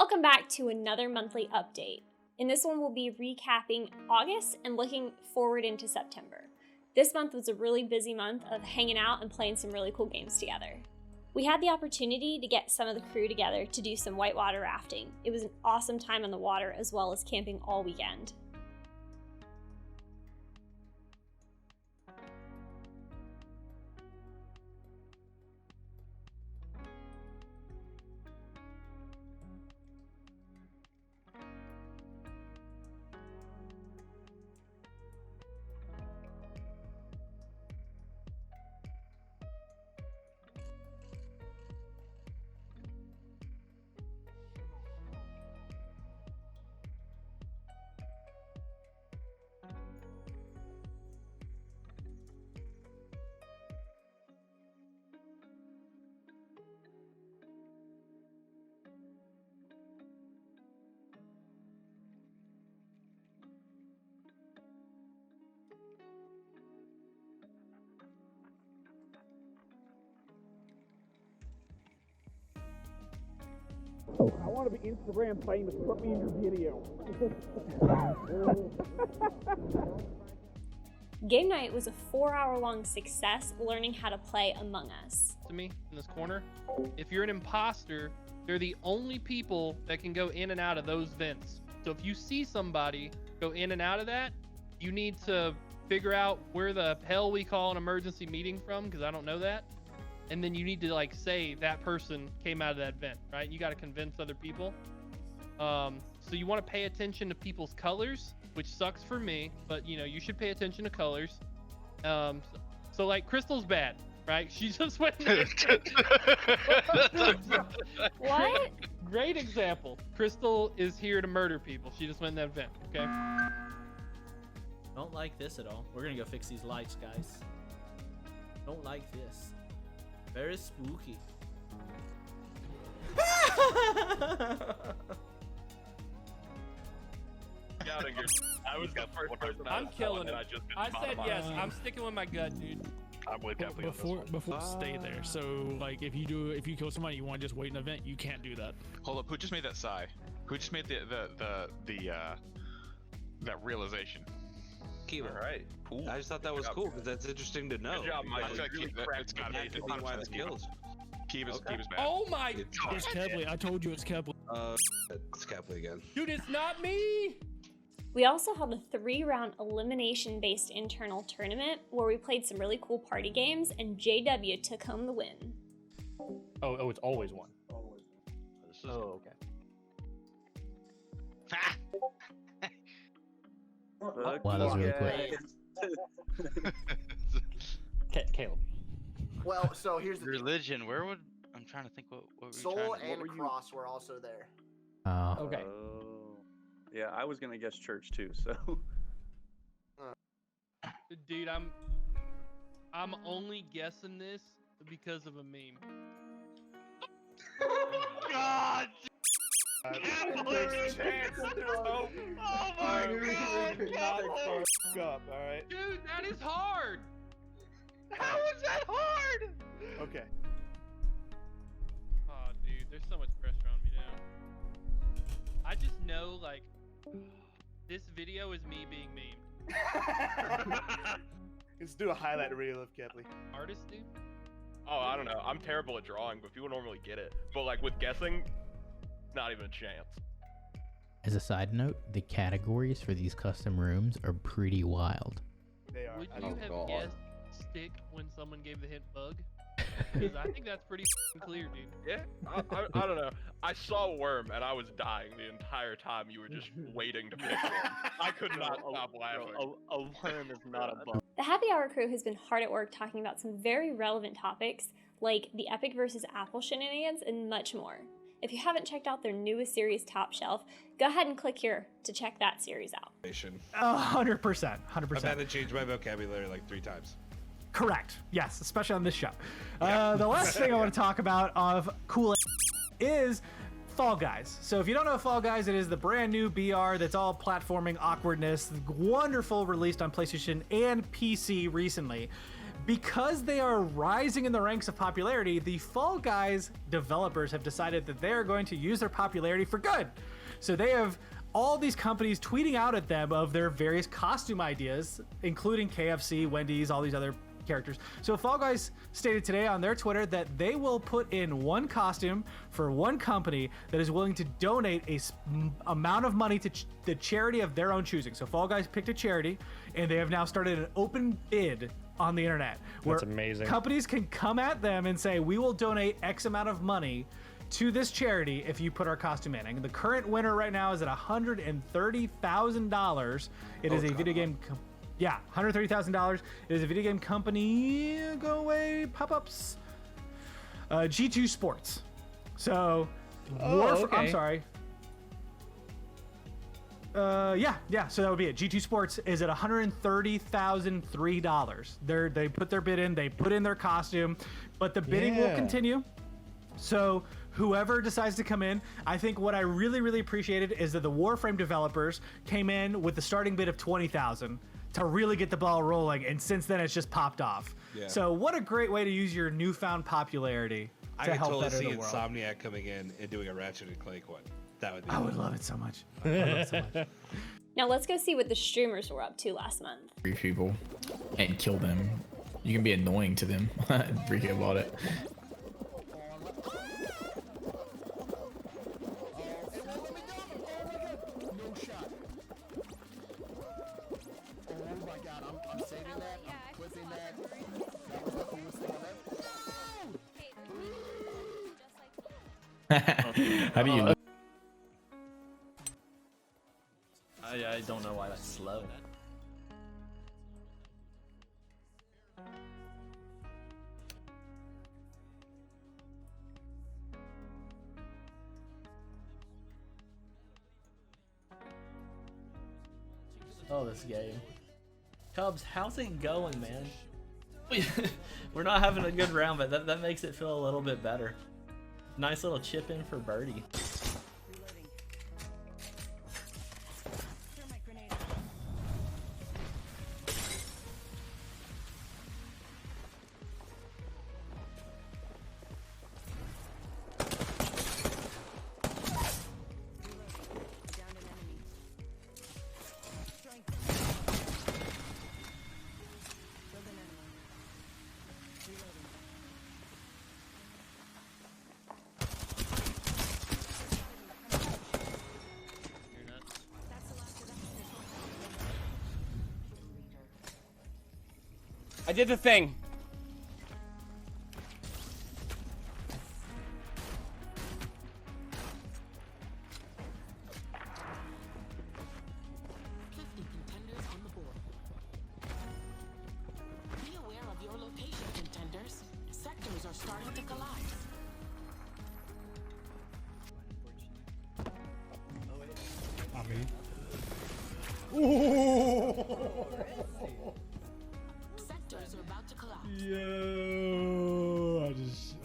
Welcome back to another monthly update. In this one, we'll be recapping August and looking forward into September. This month was a really busy month of hanging out and playing some really cool games together. We had the opportunity to get some of the crew together to do some whitewater rafting. It was an awesome time on the water as well as camping all weekend. Oh, I want to be Instagram famous. Put me in your video. Game night was a 4-hour-long success learning how to play Among Us. To me in this corner, if you're an imposter, they're the only people that can go in and out of those vents. So if you see somebody go in and out of that, you need to figure out where the hell we call an emergency meeting from, because I don't know that. And then you need to like say that person came out of that vent, right? You got to convince other people. So you want to pay attention to people's colors, which sucks for me, but you know, you should pay attention to colors. So like Krystal's bad, right? She just went. What? Great example. Krystal is here to murder people. She just went in that vent, okay? Don't like this at all. We're gonna go fix these lights, guys. Don't like this. Very spooky. I was the first person. I'm killing it. I said yes. I'm sticking with my gut, dude. I'm with Kathleen. Before stay there. So like if you kill somebody, you want to just wait in an event, you can't do that. Hold up, who just made that sigh? Who just made that realization? Keep it. All right. Cool. I just thought that was cool because that's interesting to know. Good job, Mike. It's got to be why the skills. Keep is bad. Oh my It's Kepley. I told you it's Kepley. It's Kepley again. dude, it's not me. We also held a 3-round elimination-based internal tournament where we played some really cool party games and JW took home the win. Oh, it's always one. Oh, okay. Wow, that was really quick. Caleb. Well, so here's the religion. Where would I'm trying to think what were we Soul trying to, and Cross were also there. Okay. Yeah, I was gonna guess church too. So. Dude, I'm only guessing this because of a meme. God. Oh my God! Alright. Dude, that is hard. How is that hard? Okay. Oh, dude, there's so much pressure on me now. I just know, like, this video is me being memed. Let's do a highlight reel of Kepley. Artist, dude? Oh, I don't know. I'm terrible at drawing, but people normally get it. But like with guessing, not even a chance. As a side note, the categories for these custom rooms are pretty wild. They are. Would you have guessed stick when someone gave the hint bug? Because I think that's pretty clear, dude. Yeah, I don't know. I saw worm and I was dying the entire time. You were just waiting to pick one. I could not stop laughing. A worm is not a bug. The Happy Hour crew has been hard at work talking about some very relevant topics like the Epic versus Apple shenanigans and much more. If you haven't checked out their newest series, Top Shelf, go ahead and click here to check that series out. 100%. 100%. I've had to change my vocabulary like 3 times. Correct. Yes, especially on this show. The last thing I want to talk about of cool is Fall Guys. So if you don't know Fall Guys, it is the brand new BR that's all platforming awkwardness. Wonderful, released on PlayStation and PC recently. because they are rising in the ranks of popularity, the Fall Guys developers have decided that they are going to use their popularity for good. So they have all these companies tweeting out at them of their various costume ideas, including KFC, Wendy's, all these other characters. So Fall Guys stated today on their Twitter that they will put in one costume for one company that is willing to donate a amount of money to the charity of their own choosing. So Fall Guys picked a charity, and they have now started an open bid on the internet where That's amazing. companies can come at them and say, we will donate X amount of money to this charity if you put our costume in. And the current winner right now is at $130,000. It is a video game. Yeah, $130,000. It is a video game company. Go away, pop-ups. G2 Sports. So, I'm sorry. Yeah. So that would be it. G2 Sports is at $130,003. They put their bid in. They put in their costume, but the bidding will continue. So whoever decides to come in, I think what I really, really appreciated is that the Warframe developers came in with the starting bid of $20,000 to really get the ball rolling, and since then it's just popped off. Yeah. So what a great way to use your newfound popularity I to could help totally better see the world. Insomniac coming in and doing a Ratchet and Clank one. That would be I would love it so much. I would love it so much. Now let's go see what the streamers were up to last month. Free people and kill them. You can be annoying to them. Forget about it. How do you? I don't know why that's slow. Oh, this game. Cubs, how's it going, man? We're not having a good round, but that makes it feel a little bit better. Nice little chip in for birdie. I did the thing. Be aware of your location, contenders. Sectors are starting to collapse. Sectors are about to collapse. Yo,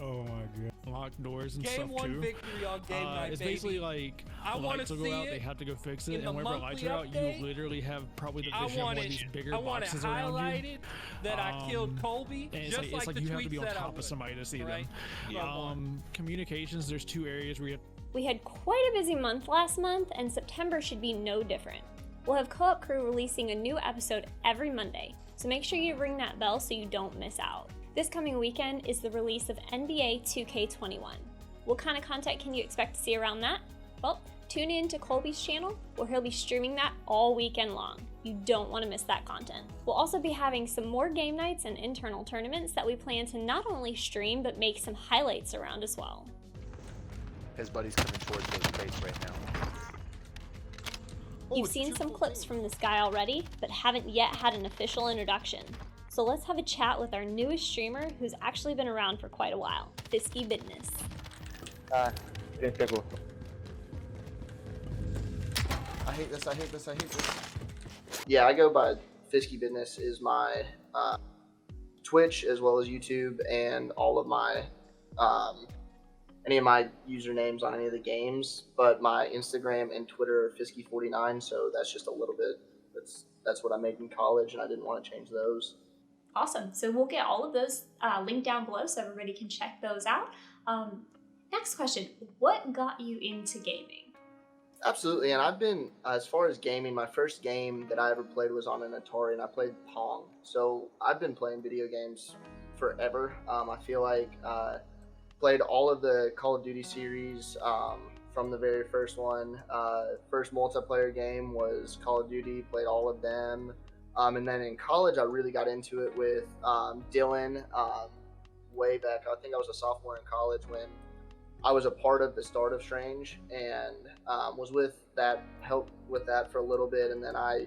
oh my god. Lock doors and Game stuff one too. victory on game night, It's baby. basically like I the wanna lights will see go out, it they have to go fix it, in and the whenever lights are out, monthly you literally have probably the I vision of one want of these bigger I want it boxes around highlighted you. that I killed Kolby, And just it's like like the you have to tweets be on said I top would, of somebody to see right? them. Communications, there's two areas where you have We had quite a busy month last month, and September should be no different. We'll have Co-op Crew releasing a new episode every Monday, so make sure you ring that bell so you don't miss out. This coming weekend is the release of NBA 2K21. What kind of content can you expect to see around that? Well, tune in to Kolby's channel, where he'll be streaming that all weekend long. You don't want to miss that content. We'll also be having some more game nights and internal tournaments that we plan to not only stream, but make some highlights around as well. His buddy's coming towards those crates right now. You've seen some clips from this guy already, but haven't yet had an official introduction. So let's have a chat with our newest streamer who's actually been around for quite a while, FiskyBidniss. I hate this, I hate this, I hate this. Yeah, I go by FiskyBidniss is my Twitch as well as YouTube and all of my any of my usernames on any of the games, but my Instagram and Twitter are Fisky49, so that's just a little bit, that's what I made in college and I didn't want to change those. Awesome. So we'll get all of those linked down below so everybody can check those out. Next question, what got you into gaming? Absolutely, and I've been, as far as gaming, my first game that I ever played was on an Atari, and I played Pong. So I've been playing video games forever. I feel like played all of the Call of Duty series from the very first one. First multiplayer game was Call of Duty, played all of them. And then in college, I really got into it with Dylan way back. I think I was a sophomore in college when I was a part of the start of Strange, and was helped with that for a little bit, and then I,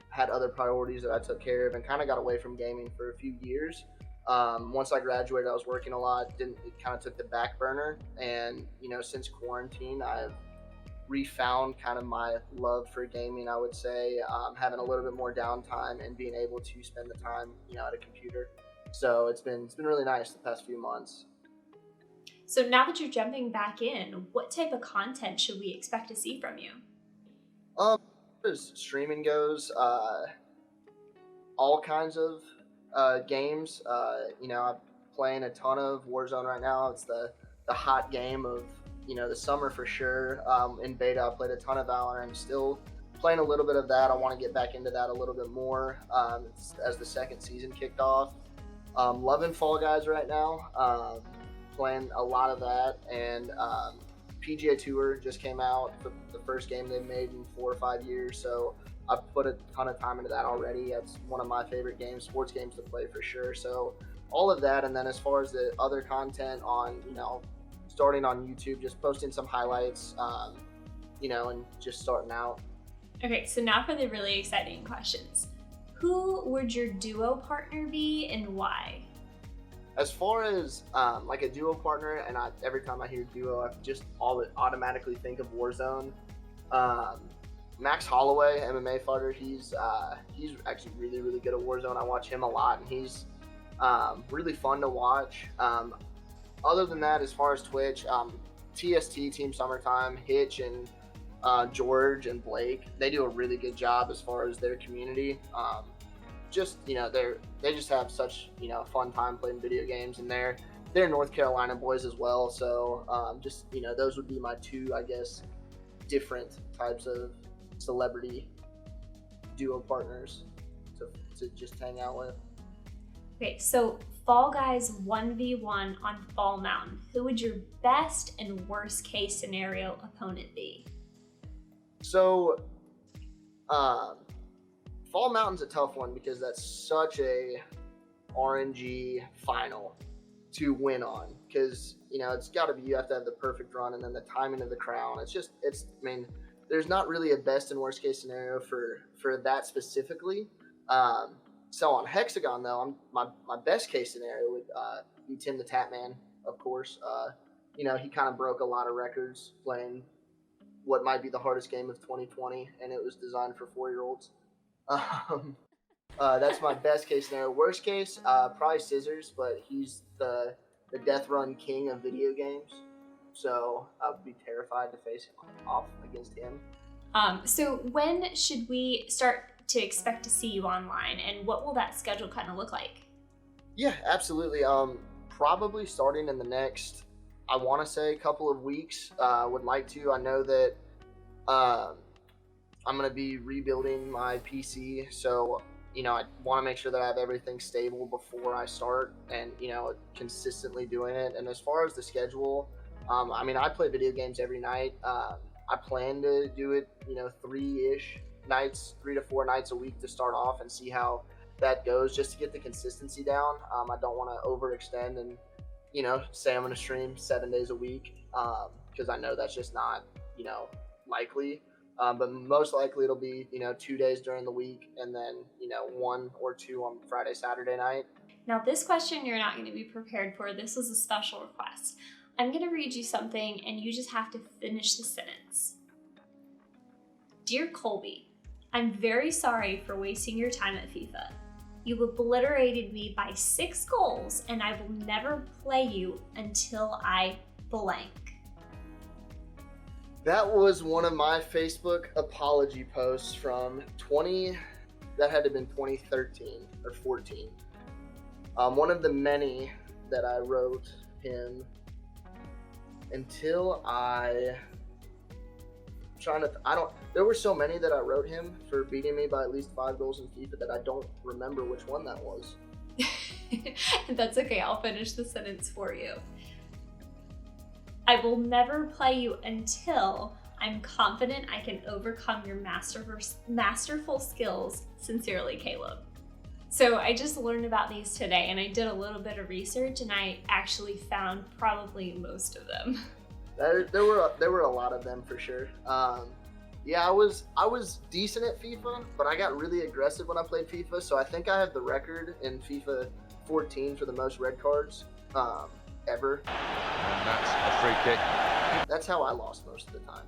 had other priorities that I took care of and kind of got away from gaming for a few years. Once I graduated, I was working a lot. It kind of took the back burner, and since quarantine, I've refound kind of my love for gaming. I would say having a little bit more downtime and being able to spend the time, at a computer. So it's been really nice the past few months. So now that you're jumping back in, what type of content should we expect to see from you? As streaming goes, all kinds of games. I'm playing a ton of Warzone right now. It's the hot game of the summer for sure. In beta, I played a ton of Valorant. Still playing a little bit of that. I want to get back into that a little bit more as the second season kicked off. Loving Fall Guys right now. Playing a lot of that, and PGA Tour just came out for the first game they've made in 4 or 5 years, so I've put a ton of time into that already. That's one of my favorite games, sports games to play for sure. So all of that, and then as far as the other content on, starting on YouTube, just posting some highlights, and just starting out. Okay, so now for the really exciting questions. Who would your duo partner be and why? As far as like a duo partner, and every time I hear duo, I just automatically think of Warzone. Max Holloway, MMA fighter, he's actually really, really good at Warzone. I watch him a lot, and he's really fun to watch. Other than that, as far as Twitch, TST, Team Summertime, Hitch, and George and Blake, they do a really good job as far as their community. They just have such fun time playing video games, and they're North Carolina boys as well. So those would be my two, I guess, different types of celebrity duo partners to just hang out with. Okay, so Fall Guys 1v1 on Fall Mountain. Who would your best and worst case scenario opponent be? So, Fall Mountain's a tough one because that's such a RNG final to win on, because it's got to be, you have to have the perfect run, and then the timing of the crown. There's not really a best and worst case scenario for that specifically. So on Hexagon though, my best case scenario would be Tim the Tatman, of course. He kind of broke a lot of records playing what might be the hardest game of 2020, and it was designed for 4-year-olds. That's my best case scenario. Worst case, probably Scissors, but he's the death run king of video games, so I would be terrified to face off against him. So when should we start to expect to see you online, and what will that schedule kind of look like? Yeah, absolutely. Probably starting in the next, I want to say, couple of weeks. Would like to. I know that I'm going to be rebuilding my PC, so I want to make sure that I have everything stable before I start, and consistently doing it. And as far as the schedule, I play video games every night. I plan to do it 3-ish nights, 3 to 4 nights a week to start off, and see how that goes, just to get the consistency down. I don't want to overextend and say I'm going to stream 7 days a week, because I know that's just not likely. But most likely it'll be 2 days during the week, and then 1 or 2 on Friday, Saturday night. Now this question you're not going to be prepared for. This was a special request. I'm going to read you something, and you just have to finish the sentence. Dear Kolby, I'm very sorry for wasting your time at FIFA. You obliterated me by 6 goals, and I will never play you until I blank. That was one of my Facebook apology posts from that had to have been 2013 or 14. One of the many that I wrote him until there were so many that I wrote him for beating me by at least 5 goals in FIFA that I don't remember which one that was. That's okay, I'll finish the sentence for you. I will never play you until I'm confident I can overcome your masterful skills. Sincerely, Caleb. So I just learned about these today, and I did a little bit of research, and I actually found probably most of them. There were a lot of them for sure. Yeah, I was decent at FIFA, but I got really aggressive when I played FIFA. So I think I have the record in FIFA 14 for the most red cards ever. And that's a free kick. That's how I lost most of the time.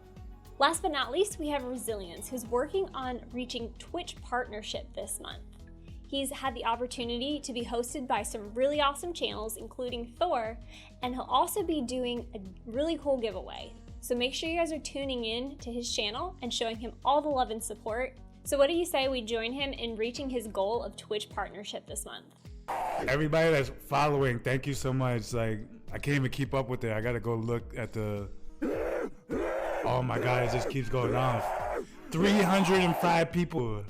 Last but not least, we have Resilience, who's working on reaching Twitch partnership this month. He's had the opportunity to be hosted by some really awesome channels, including Thor, and he'll also be doing a really cool giveaway. So make sure you guys are tuning in to his channel and showing him all the love and support. So what do you say we join him in reaching his goal of Twitch partnership this month? Everybody that's following, thank you so much. Like, I can't even keep up with it. I gotta go look at the... Oh my God, it just keeps going off. 305 people.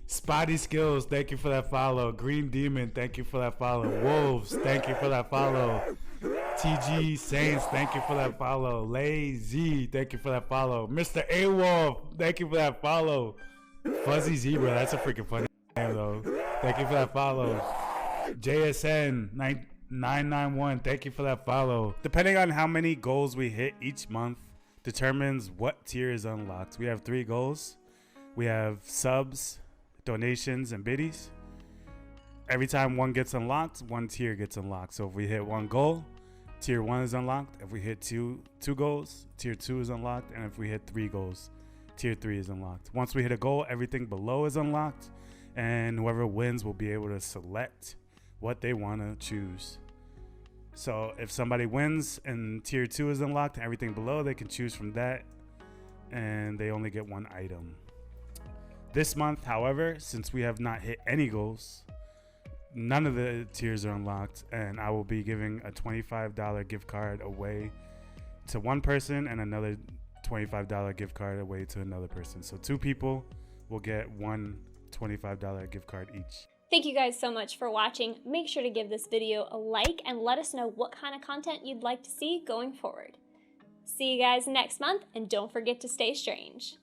Spotty Skills, thank you for that follow. Green Demon, thank you for that follow. Wolves, thank you for that follow. TG Saints, thank you for that follow. Lazy, thank you for that follow. Mr. AWolf, thank you for that follow. Fuzzy Zebra, that's a freaking funny name though. Thank you for that follow. JSN 991, thank you for that follow. Depending on how many goals we hit each month determines what tier is unlocked. We have 3 goals. We have subs, donations, and biddies. Every time one gets unlocked, one tier gets unlocked. So if we hit 1 goal, tier 1 is unlocked. If we hit two goals, tier 2 is unlocked. And if we hit 3 goals, tier 3 is unlocked. Once we hit a goal, everything below is unlocked, and whoever wins will be able to select what they want to choose. So if somebody wins and tier 2 is unlocked, everything below, they can choose from that, and they only get 1 item. This month, however, since we have not hit any goals, none of the tiers are unlocked, and I will be giving a $25 gift card away to one person and another $25 gift card away to another person. So 2 people will get one $25 gift card each. Thank you guys so much for watching. Make sure to give this video a like and let us know what kind of content you'd like to see going forward. See you guys next month, and don't forget to stay strange.